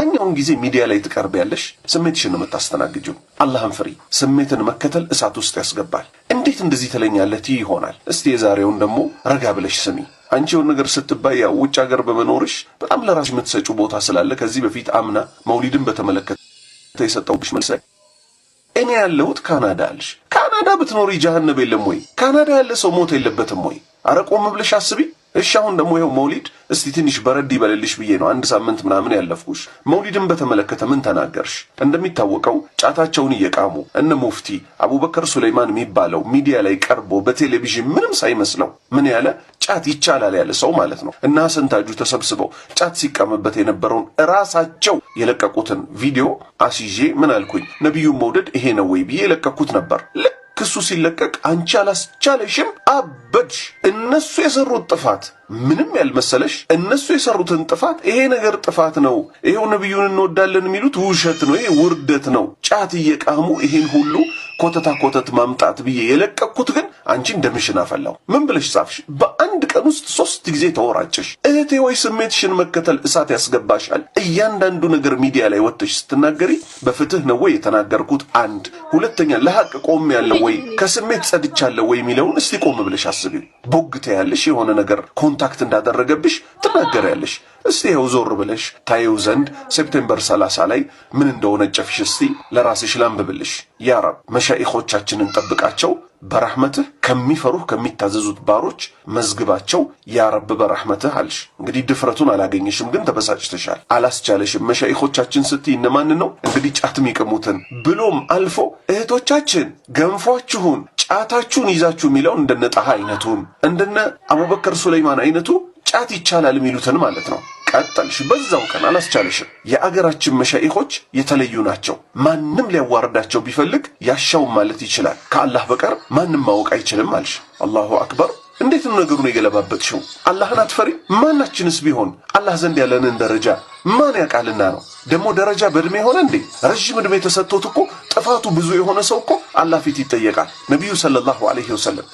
አብዛኛውን ጊዜ ሚዲያ ላይ ትቀርቢያለሽ፣ ስሜትሽን ነው የምታስተናግጂው። አላህን ፍሪ። ስሜትን መከተል እሳት ውስጥ ያስገባል። እንዴት እንደዚህ ትለኛለህ ይሆናል። እስቲ የዛሬውን ደግሞ ረጋ ብለሽ ስሚ። አንቺ የሆነ ነገር ስትባይ ያው ውጭ ሀገር በመኖርሽ በጣም ለራስሽ የምትሰጪው ቦታ ስላለ ከዚህ በፊት አምና መውሊድን በተመለከተ የሰጠውብሽ መልስ እኔ ያለሁት ካናዳ አልሽ። ካናዳ ብትኖሪ ጀሃነም የለም ወይ? ካናዳ ያለ ሰው ሞት የለበትም ወይ? አረ ቆም ብለሽ አስቢ። እሺ አሁን ደግሞ ይኸው መውሊድ እስቲ ትንሽ በረድ ይበልልሽ ብዬ ነው 1 ሳምንት ምናምን ያለፍኩሽ። መውሊድን በተመለከተ ምን ተናገርሽ? እንደሚታወቀው ጫታቸውን እየቃሙ እነ ሙፍቲ አቡበከር ሱለይማን የሚባለው ሚዲያ ላይ ቀርቦ በቴሌቪዥን ምንም ሳይመስለው ምን ያለ ጫት ይቻላል ያለ ሰው ማለት ነው። እና ሰንታጁ ተሰብስበው ጫት ሲቃምበት የነበረውን ራሳቸው የለቀቁትን ቪዲዮ አሲዤ ምን አልኩኝ? ነብዩን መውደድ ይሄ ነው ወይ ብዬ የለቀኩት ነበር። ክሱ ሲለቀቅ አንቺ አላስቻለሽም፣ አበድሽ። እነሱ የሰሩት ጥፋት ምንም ያልመሰለሽ፣ እነሱ የሰሩትን ጥፋት ይሄ ነገር ጥፋት ነው፣ ይሄው ነብዩን እንወዳለን የሚሉት ውሸት ነው፣ ይሄ ውርደት ነው፣ ጫት እየቃሙ ይሄን ሁሉ ኮተት ማምጣት ብዬ የለቀኩት ግን አንቺ እንደምሽን አፈላው። ምን ብለሽ ጻፍሽ? በአንድ ቀን ውስጥ 3 ጊዜ ተወራጨሽ። እህቴ ወይ ስሜትሽን መከተል እሳት ያስገባሻል። እያንዳንዱ ነገር ሚዲያ ላይ ወጥተሽ ስትናገሪ በፍትህ ነው ወይ የተናገርኩት? አንድ ሁለተኛ ለሐቅ ቆም ያለው ወይ ከስሜት ጸድቻለሁ ወይ የሚለውን እስቲ ቆም ብለሽ አስቢው። ቦግተ ያለሽ የሆነ ነገር ኮንታክት እንዳደረገብሽ ትናገሪያለሽ። እስቲ ይኸው ዞር ብለሽ ታየው ዘንድ ሴፕቴምበር 30 ላይ ምን እንደሆነ ጨፍሽ እስቲ ለራስሽ ላንብብልሽ። ያ ረብ መሻኢኾቻችንን ጠብቃቸው በረህመትህ፣ ከሚፈሩህ ከሚታዘዙት ባሮች መዝግባቸው ያ ረብ በረህመትህ አልሽ። እንግዲህ ድፍረቱን አላገኘሽም፣ ግን ተበሳጭተሻል፣ አላስቻለሽም። መሻኢኾቻችን ስትይ እነማን ነው እንግዲህ? ጫት የሚቅሙትን ብሎም አልፎ እህቶቻችን ገንፏችሁን ጫታችሁን ይዛችሁ የሚለውን እንደነ ጣሃ አይነቱን እንደነ አቡበከር ሱለይማን አይነቱ ጫት ይቻላል የሚሉትን ማለት ነው። ቀጠልሽ፣ በዛው ቀን አላስቻለሽም። የአገራችን መሻኢኾች የተለዩ ናቸው። ማንም ሊያዋርዳቸው ቢፈልግ ያሻው ማለት ይችላል፣ ከአላህ በቀር ማንም ማወቅ አይችልም አልሽ። አላሁ አክበር። እንዴት ነው ነገሩን የገለባበጥሽው? አላህን አትፈሪ? ማናችንስ ቢሆን አላህ ዘንድ ያለንን ደረጃ ማን ያውቃልና ነው? ደግሞ ደረጃ በእድሜ ሆነ እንዴ? ረጅም እድሜ ተሰጥቶት እኮ ጥፋቱ ብዙ የሆነ ሰው እኮ አላህ ፊት ይጠየቃል። ነብዩ ሰለላሁ ዐለይሂ ወሰለም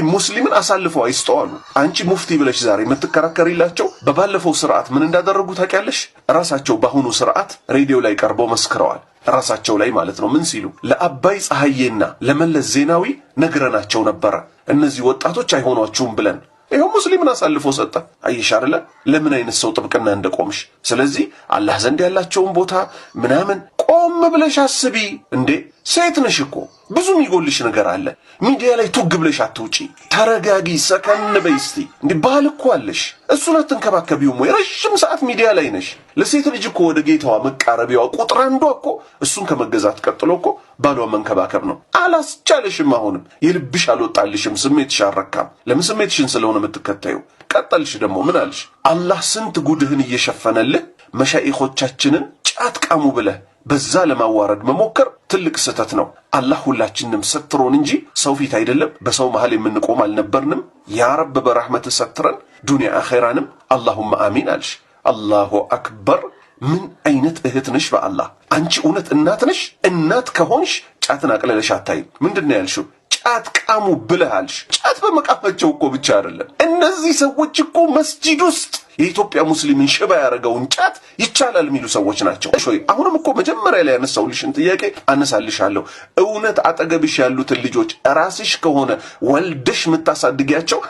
ሙስሊምን አሳልፈው አይስተዋሉ። አንቺ ሙፍቲ ብለሽ ዛሬ የምትከራከሪላቸው በባለፈው ስርዓት ምን እንዳደረጉ ታውቂያለሽ? ራሳቸው በአሁኑ ስርዓት ሬዲዮ ላይ ቀርበው መስክረዋል። ራሳቸው ላይ ማለት ነው። ምን ሲሉ? ለአባይ ፀሐዬና ለመለስ ዜናዊ ነግረናቸው ነበረ እነዚህ ወጣቶች አይሆኗችሁም ብለን። ይሄው ሙስሊምን አሳልፎ ሰጠ። አየሽ አይደለ ለምን አይነት ሰው ጥብቅና እንደቆምሽ። ስለዚህ አላህ ዘንድ ያላቸውን ቦታ ምናምን ቆም ብለሽ አስቢ። እንዴ ሴት ነሽ እኮ ብዙ የሚጎልሽ ነገር አለ። ሚዲያ ላይ ቱግ ብለሽ አትውጪ። ተረጋጊ፣ ሰከን በይ እስቲ። እንዴ ባል እኮ አለሽ፣ እሱን አትንከባከቢውም ወይ? ረጅም ሰዓት ሚዲያ ላይ ነሽ። ለሴት ልጅ እኮ ወደ ጌታዋ መቃረቢያዋ ቁጥር አንዷ እኮ እሱን ከመገዛት ቀጥሎ እኮ ባሏን መንከባከብ ነው። አላስቻለሽም። አሁንም የልብሽ አልወጣልሽም፣ ስሜትሽ አልረካም። ለምን? ስሜትሽን ስለሆነ የምትከታዩ። ቀጠልሽ ደግሞ ምን አልሽ? አላህ ስንት ጉድህን እየሸፈነልህ መሻኢኾቻችንን ጫት ቃሙ ብለህ በዛ ለማዋረድ መሞከር ትልቅ ስህተት ነው። አላህ ሁላችንንም ሰትሮን እንጂ ሰው ፊት አይደለም። በሰው መሃል የምንቆም አልነበርንም። ያ ረብ በረህመት ሰትረን ዱንያ አኼራንም አላሁማ አሚን አልሽ። አላሁ አክበር። ምን አይነት እህት ነሽ በአላህ! አንቺ እውነት እናት ነሽ? እናት ከሆንሽ ጫትን አቅለለሽ አታይም። ምንድን ነው ያልሽው? ጫት ቃሙ ብለሃልሽ። ጫት በመቃማቸው እኮ ብቻ አይደለም። እነዚህ ሰዎች እኮ መስጂድ ውስጥ የኢትዮጵያ ሙስሊምን ሽባ ያደረገውን ጫት ይቻላል የሚሉ ሰዎች ናቸው። እሺ አሁንም እኮ መጀመሪያ ላይ ያነሳውልሽን ጥያቄ አነሳልሻለሁ። እውነት አጠገብሽ ያሉትን ልጆች ራስሽ ከሆነ ወልደሽ የምታሳድጊያቸው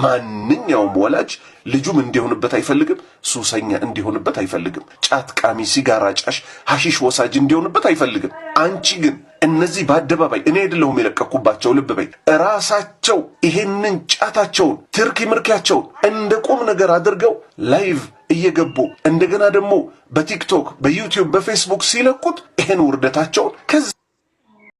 ማንኛውም ወላጅ ልጁም እንዲሆንበት አይፈልግም፣ ሱሰኛ እንዲሆንበት አይፈልግም፣ ጫት ቃሚ፣ ሲጋራ ጫሽ፣ ሐሺሽ ወሳጅ እንዲሆንበት አይፈልግም። አንቺ ግን እነዚህ በአደባባይ እኔ አይደለሁም የለቀኩባቸው፣ ልብ በይ፣ ራሳቸው ይሄንን ጫታቸውን ትርኪ ምርኪያቸውን እንደ ቁም ነገር አድርገው ላይቭ እየገቡ እንደገና ደግሞ በቲክቶክ በዩቲዩብ በፌስቡክ ሲለቁት ይሄን ውርደታቸውን